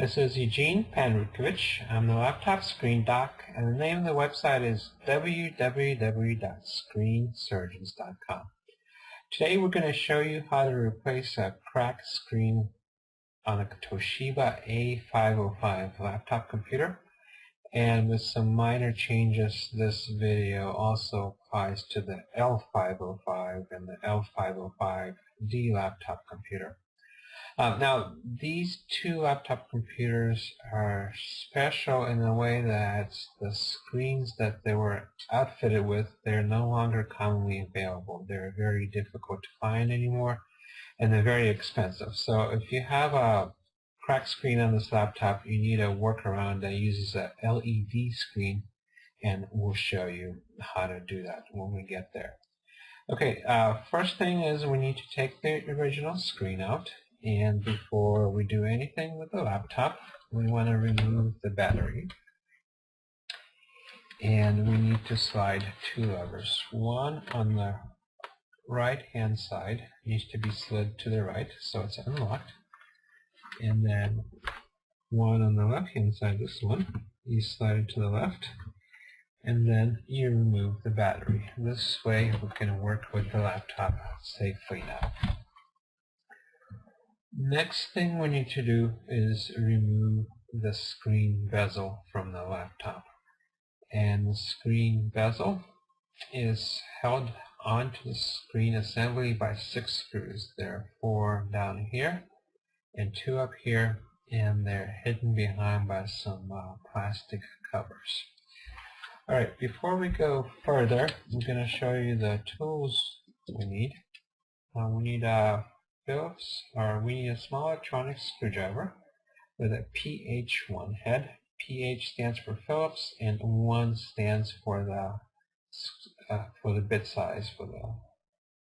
This is Eugene Panrutkovich. I'm the laptop screen doc, and the name of the website is www.screensurgeons.com. Today we're going to show you how to replace a cracked screen on a Toshiba A505 laptop computer. And with some minor changes, this video also applies to the L505 and the L505D laptop computer. Now, these two laptop computers are special in a way that the screens that they were outfitted with, they're no longer commonly available. They're very difficult to find anymore, and they're very expensive. So if you have a cracked screen on this laptop, you need a workaround that uses a LED screen, and we'll show you how to do that when we get there. Okay, first thing is we need to take the original screen out. And before we do anything with the laptop, we want to remove the battery. And we need to slide two levers. One on the right hand side needs to be slid to the right so it's unlocked. And then one on the left hand side, this one, you slide it to the left. And then you remove the battery. This way we can work with the laptop safely now. Next thing we need to do is remove the screen bezel from the laptop. And the screen bezel is held onto the screen assembly by 6 screws. There are 4 down here and 2 up here, and they're hidden behind by some plastic covers. Alright, before we go further, I'm going to show you the tools we need. We need we need a small electronic screwdriver with a PH1 head. PH stands for Phillips, and 1 stands for the bit size, for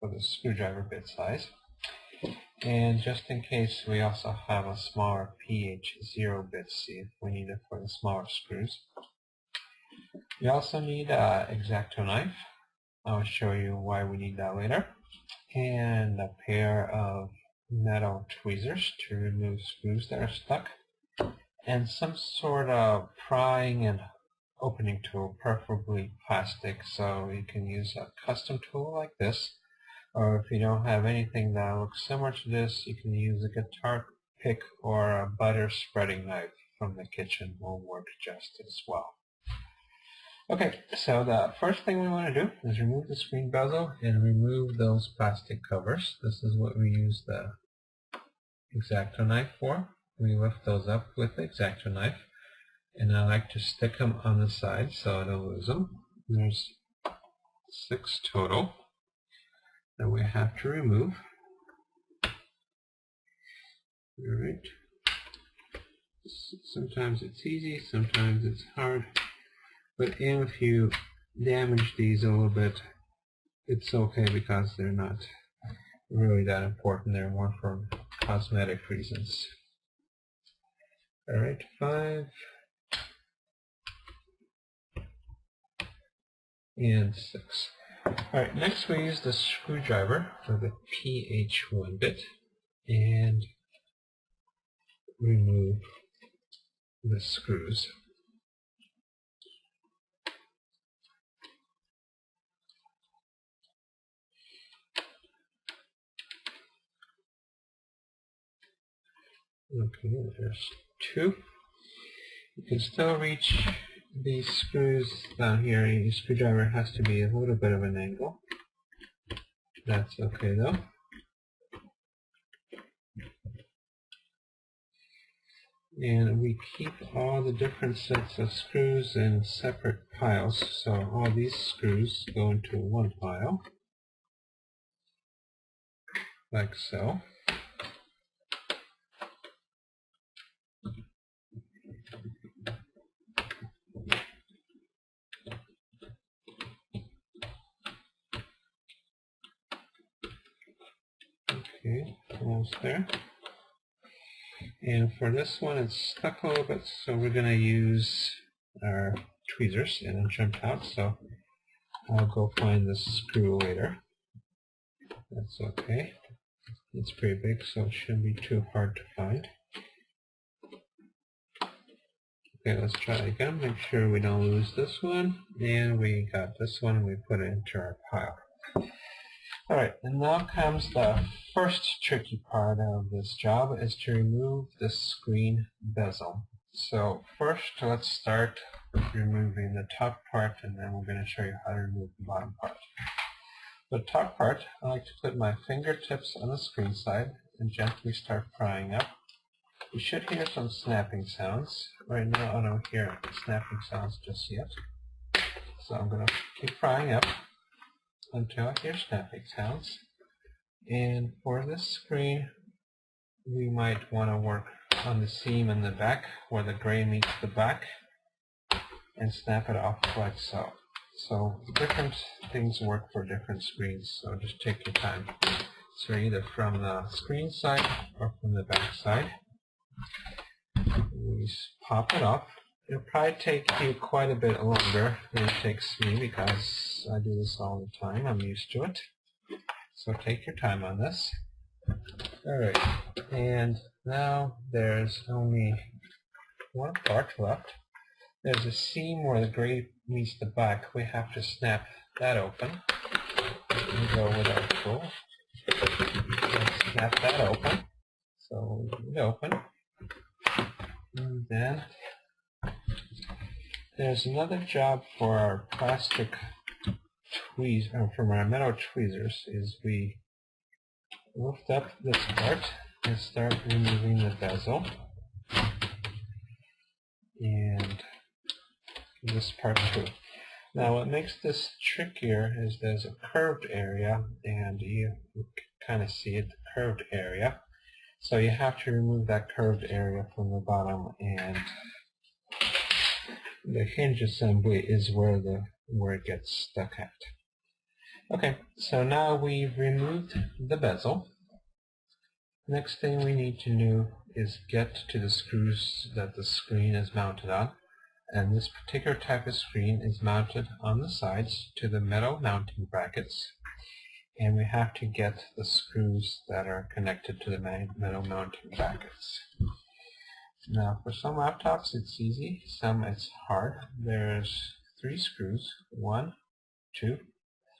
the screwdriver bit size. And just in case, we also have a smaller PH0 bit C if we need it for the smaller screws. We also need an X-Acto knife. I'll show you why we need that later. And a pair of metal tweezers to remove screws that are stuck, and some sort of prying and opening tool, preferably plastic, so you can use a custom tool like this, or if you don't have anything that looks similar to this, you can use a guitar pick or a butter spreading knife from the kitchen will work just as well. Okay, so the first thing we want to do is remove the screen bezel and remove those plastic covers. This is what we use the X-Acto knife for. We lift those up with the X-Acto knife, and I like to stick them on the side so I don't lose them. There's 6 total that we have to remove. Alright. Sometimes it's easy, sometimes it's hard. But if you damage these a little bit, it's okay because they're not really that important. They're more for cosmetic reasons. Alright, 5 and 6. Alright, next we use the screwdriver for the PH1 bit and remove the screws. Okay, there's 2. You can still reach these screws down here. Your screwdriver has to be a little bit of an angle. That's okay though. And we keep all the different sets of screws in separate piles. So all these screws go into one pile, like so. Okay, almost there. And for this one, it's stuck a little bit, so we're going to use our tweezers, and it jumped out, so I'll go find the screw later. That's okay. It's pretty big, so it shouldn't be too hard to find. Okay, let's try it again. Make sure we don't lose this one. And we got this one. We put it into our pile. Alright, and now comes the first tricky part of this job is to remove the screen bezel. So first, let's start with removing the top part, and then we're going to show you how to remove the bottom part. The top part, I like to put my fingertips on the screen side and gently start prying up. You should hear some snapping sounds. Right now I don't hear snapping sounds just yet. So I'm going to keep prying up until I hear snapping sounds. And for this screen, we might want to work on the seam in the back where the gray meets the black and snap it off like so. So different things work for different screens, so just take your time. So either from the screen side or from the back side. We pop it off. It'll probably take you quite a bit longer than it takes me because I do this all the time. I'm used to it. So take your time on this. Alright, and now there's only one part left. There's a seam where the gray meets the black. We have to snap that open. We go with our tool. Let's snap that open. So we leave it open. And then there's another job for our plastic tweezers, from our metal tweezers, is we lift up this part and start removing the bezel. And this part too. Now what makes this trickier is there's a curved area, and you kind of see it, the curved area. So you have to remove that curved area from the bottom, and the hinge assembly is where it gets stuck at. Okay, so now we've removed the bezel. Next thing we need to do is get to the screws that the screen is mounted on. And this particular type of screen is mounted on the sides to the metal mounting brackets. And we have to get the screws that are connected to the metal mounting brackets. Now for some laptops it's easy, some it's hard. There's 3 screws, 1, 2,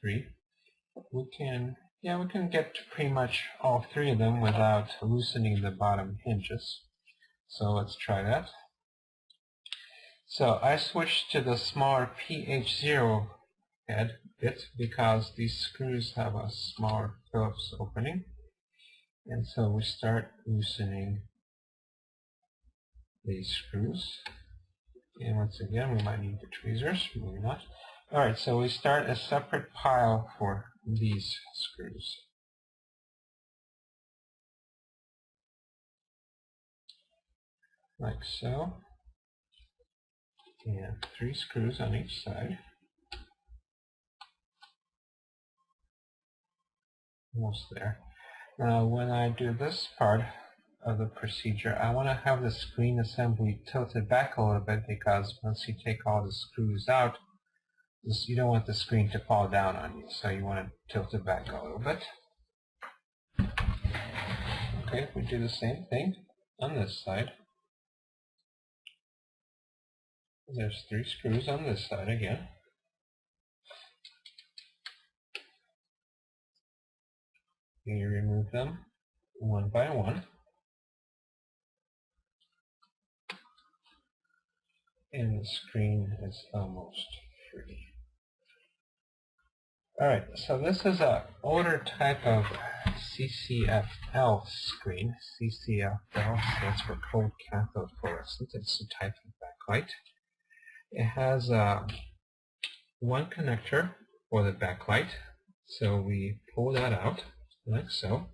3. We can get to pretty much all 3 of them without loosening the bottom hinges. So let's try that. So I switched to the smaller PH0 head bit because these screws have a smaller Phillips opening. And so we start loosening these screws. And once again, we might need the tweezers, maybe not. Alright, so we start a separate pile for these screws. Like so. And 3 screws on each side. Almost there. Now when I do this part of the procedure, I want to have the screen assembly tilted back a little bit, because once you take all the screws out, you don't want the screen to fall down on you, so you want to tilt it back a little bit. Okay, we do the same thing on this side. There's 3 screws on this side again. You remove them one by one. And the screen is almost free. Alright, so this is an older type of CCFL screen. CCFL stands for cold cathode fluorescent. It's a type of backlight. It has one connector for the backlight. So we pull that out like so.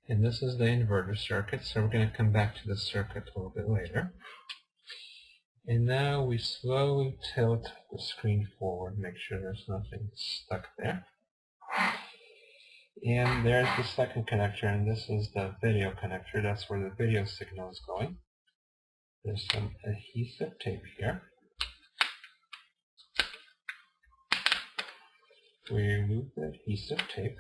And this is the inverter circuit, so we're going to come back to the circuit a little bit later. And now we slowly tilt the screen forward, make sure there's nothing stuck there. And there's the second connector, and this is the video connector. That's where the video signal is going. There's some adhesive tape here. We remove the adhesive tape,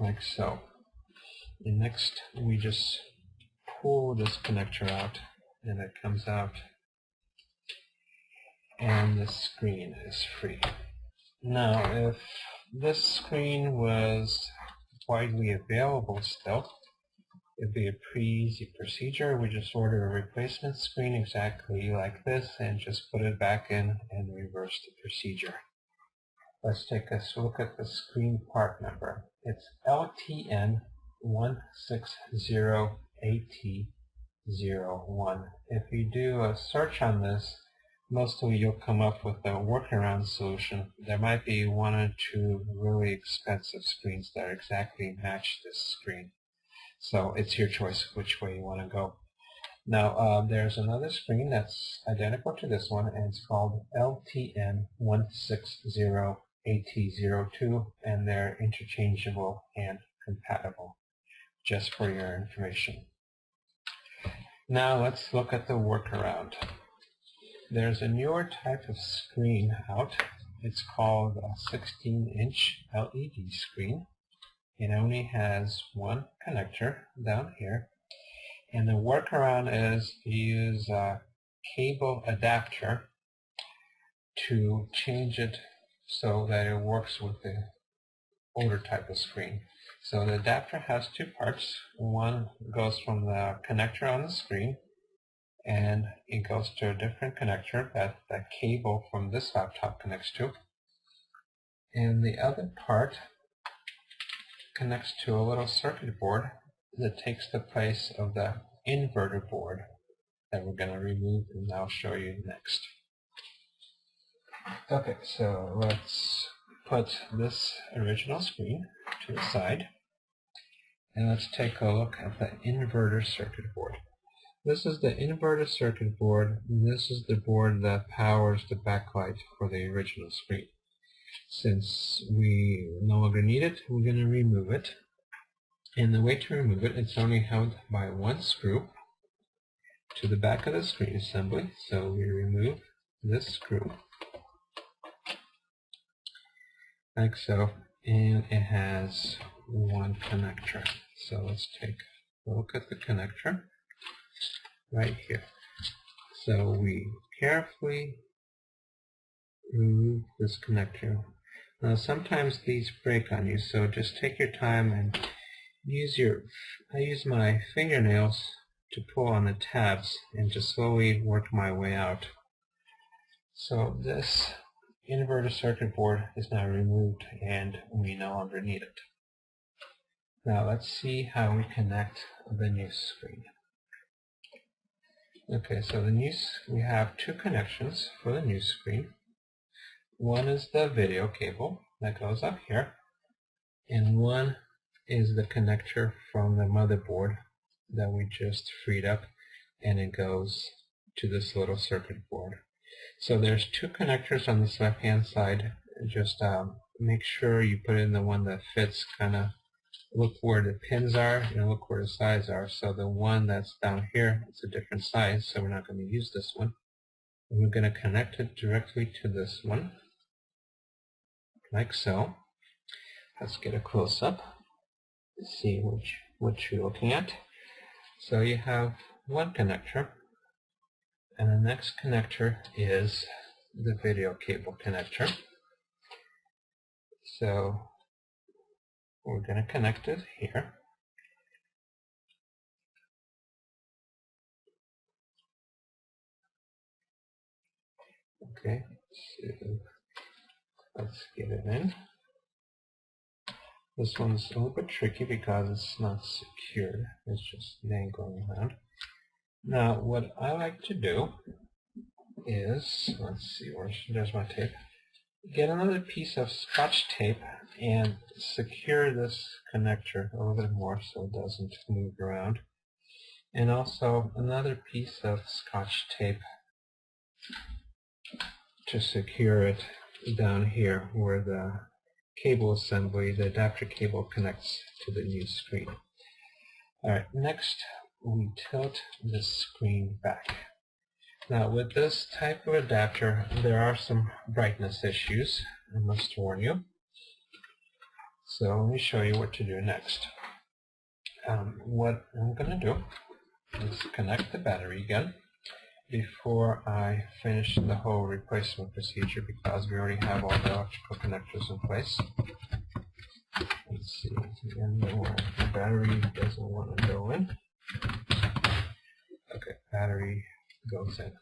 like so. And next we just pull this connector out and it comes out, and the screen is free. Now, if this screen was widely available still, it'd be a pretty easy procedure. We just order a replacement screen exactly like this and just put it back in and reverse the procedure. Let's take a look at the screen part number. It's LTN160AT01. If you do a search on this, mostly you'll come up with a workaround solution. There might be one or two really expensive screens that exactly match this screen. So it's your choice which way you want to go. Now there's another screen that's identical to this one, and it's called LTN160AT02, and they're interchangeable and compatible, just for your information. Now let's look at the workaround. There's a newer type of screen out. It's called a 16-inch LED screen. It only has one connector down here, and the workaround is to use a cable adapter to change it so that it works with the older type of screen. So the adapter has two parts. One goes from the connector on the screen, and it goes to a different connector that the cable from this laptop connects to, and the other part connects to a little circuit board that takes the place of the inverter board that we're going to remove, and I'll show you next. Okay, so let's put this original screen to the side, and let's take a look at the inverter circuit board. This is the inverter circuit board, and this is the board that powers the backlight for the original screen. Since we no longer need it, we're going to remove it. And the way to remove it, it's only held by one screw to the back of the screen assembly. So we remove this screw, like so, and it has one connector. So let's take a look at the connector right here. So we carefully remove this connector. Now sometimes these break on you, so just take your time and I use my fingernails to pull on the tabs and just slowly work my way out. So this inverter circuit board is now removed and we no longer need it. Now let's see how we connect the new screen. Okay, so we have two connections for the new screen. One is the video cable that goes up here, and one is the connector from the motherboard that we just freed up, and it goes to this little circuit board. So there's two connectors on this left hand side. Just make sure you put in the one that fits, kind of look where the pins are and look where the sides are. So the one that's down here, it's a different size, so we're not going to use this one. And we're going to connect it directly to this one, like so. Let's get a close-up, see which you're looking at. So you have one connector, and the next connector is the video cable connector. So we're going to connect it here. Okay, so let's get it in. This one's a little bit tricky because it's not secure. It's just dangling around. Now, what I like to do is, let's see, there's my tape. Get another piece of Scotch tape and secure this connector a little bit more so it doesn't move around. And also another piece of Scotch tape to secure it down here where the cable assembly, the adapter cable, connects to the new screen. Alright, next we tilt the screen back. Now with this type of adapter, there are some brightness issues, I must warn you. So let me show you what to do next. What I'm going to do is connect the battery again. before I finish the whole replacement procedure, because we already have all the electrical connectors in place. Let's see, again, the battery doesn't want to go in. Okay, battery goes in.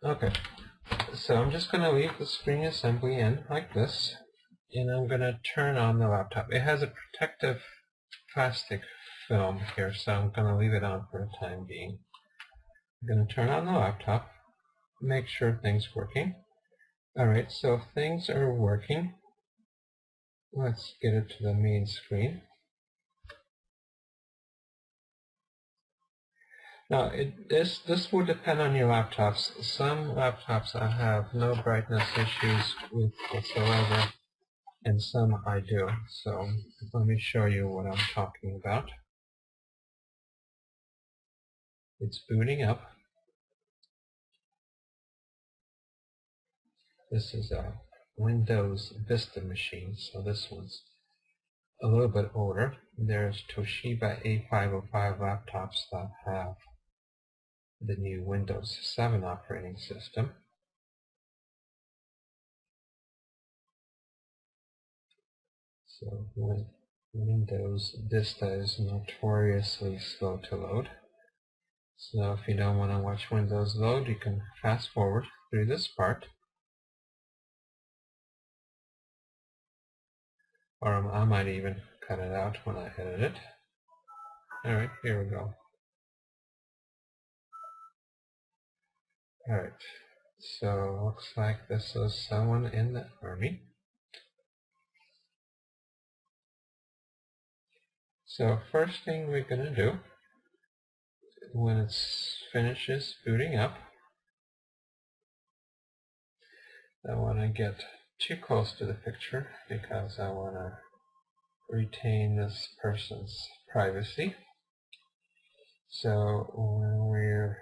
Okay, so I'm just going to leave the screen assembly in like this, and I'm going to turn on the laptop. It has a protective plastic film here, so I'm going to leave it on for the time being. I'm going to turn on the laptop, make sure things are working. Alright, so things are working. Let's get it to the main screen. Now, this will depend on your laptops. Some laptops I have no brightness issues with whatsoever, and some I do. So let me show you what I'm talking about. It's booting up. This is a Windows Vista machine, so this one's a little bit older. There's Toshiba A505 laptops that have the new Windows 7 operating system. So Windows Vista is notoriously slow to load. So if you don't want to watch Windows load, you can fast forward through this part. Or I might even cut it out when I edit it. Alright, here we go. Alright, so looks like this is someone in the army. So first thing we're going to do, when it finishes booting up, I want to get too close to the picture because I want to retain this person's privacy. So when we're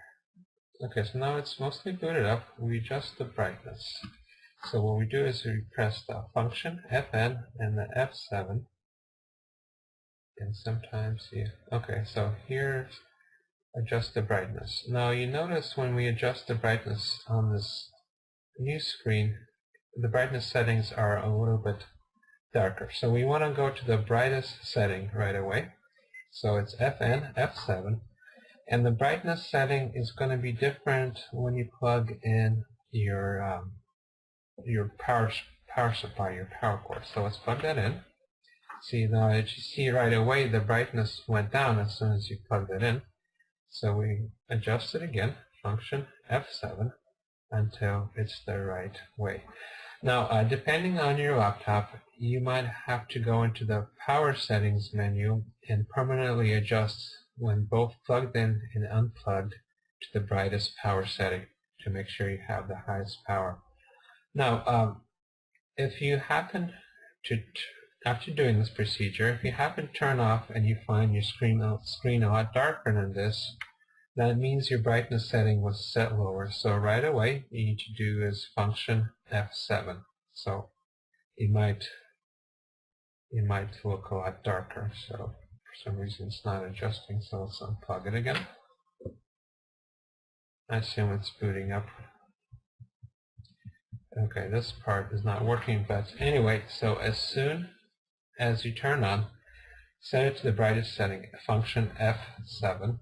okay, so now it's mostly booted up, we adjust the brightness. So what we do is we press the function Fn and the F7, and sometimes okay, so here's adjust the brightness. Now you notice when we adjust the brightness on this new screen, the brightness settings are a little bit darker. So we want to go to the brightest setting right away. So it's Fn, F7, and the brightness setting is going to be different when you plug in your power supply, your power cord. So let's plug that in. See, now as you see right away, the brightness went down as soon as you plugged it in. So we adjust it again, function F7, until it's the right way. Now, depending on your laptop, you might have to go into the power settings menu and permanently adjust when both plugged in and unplugged to the brightest power setting to make sure you have the highest power. Now, if you happen to, after doing this procedure, if you happen to turn off and you find your screen a lot darker than this, that means your brightness setting was set lower. So right away, you need to do is function F7. So it might look a lot darker. So for some reason it's not adjusting. So let's unplug it again. I assume it's booting up. Okay, this part is not working, but anyway, so as soon as you turn on, set it to the brightest setting, function F7.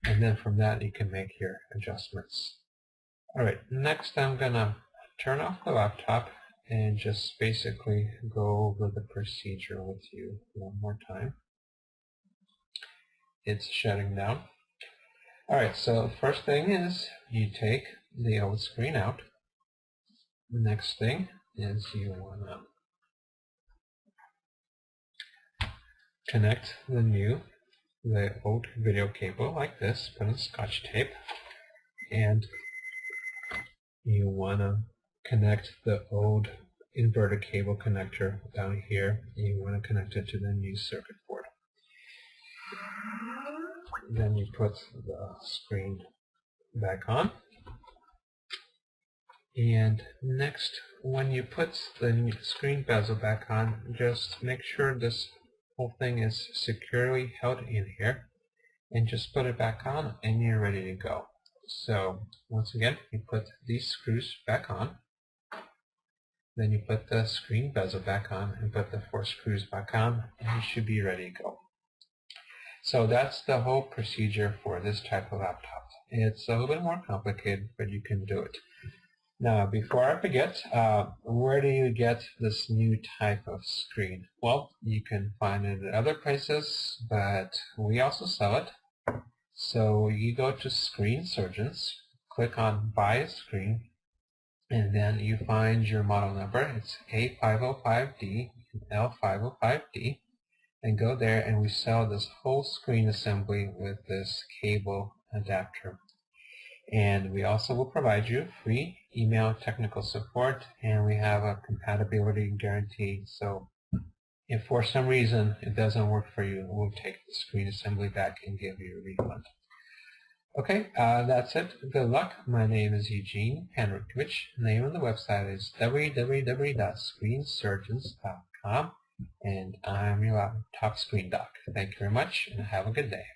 And then from that you can make your adjustments. Alright, next I'm going to turn off the laptop and just basically go over the procedure with you one more time. It's shutting down. Alright, so the first thing is you take the old screen out. The next thing is you want to connect the old video cable like this, put in Scotch tape, and you want to connect the old inverter cable connector down here. You want to connect it to the new circuit board. Then you put the screen back on. And next, when you put the screen bezel back on, just make sure this whole thing is securely held in here. and just put it back on and you're ready to go. So once again, you put these screws back on, then you put the screen bezel back on and put the 4 screws back on, and you should be ready to go. So that's the whole procedure for this type of laptop. It's a little bit more complicated, but you can do it. Now, before I forget, where do you get this new type of screen? Well, you can find it at other places, but we also sell it. So you go to Screen Surgeons, click on Buy a Screen, and then you find your model number. It's A505D and L505D, and go there, and we sell this whole screen assembly with this cable adapter. And we also will provide you free email technical support, and we have a compatibility guarantee. So if for some reason it doesn't work for you, we'll take the screen assembly back and give you a refund. Okay, that's it. Good luck. My name is Eugene Henrikovich. The name of the website is www.screensurgeons.com, and I'm your laptop screen doc. Thank you very much, and have a good day.